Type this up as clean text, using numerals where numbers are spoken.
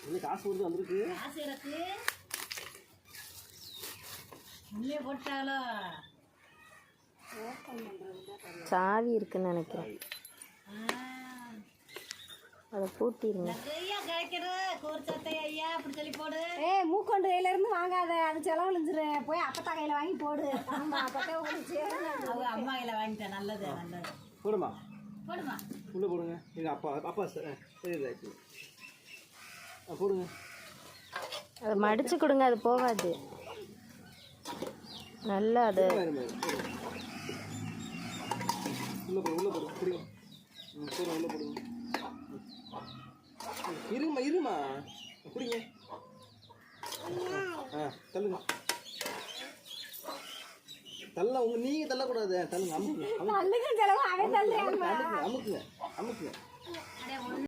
இன்னும் காசு கொடுத்து வந்திருக்கு. காசு எனக்கு உள்ளே போட்டாங்களோ. சாவி இருக்குன்னு நினைக்கிறேன். அதை பூட்டிடுங்க. நிறையா கிடைக்கிற கோர்ச்சத்தை ஐயா அப்படி சொல்லி போடு. மூக்கொண்டு கையிலேருந்து வாங்காத, அது செலவழிஞ்சிரு. போய் அப்பத்தா கையில் வாங்கி போடு. ஆமாம், அப்பத்தே உங்களுக்கு அவங்க அம்மா கையில் வாங்கிட்டேன். நல்லது நல்லது. போடுமா போடுமா உள்ளே போடுங்க. எங்கள் அப்பா சரி போடுங்க. அதை மடிச்சு கொடுங்க, அது போகாது. நல்லா அது உள்ளே போடு புரியும். போடுங்க உள்ளே போடுங்க. இருமா புரியுங்க. தள்ளுங்க. நீங்கள் தள்ளக்கூடாது. தள்ளுங்க. அமுக்குங்க. செலவு அவன் தள்ளுங்க. அமுக்குங்க.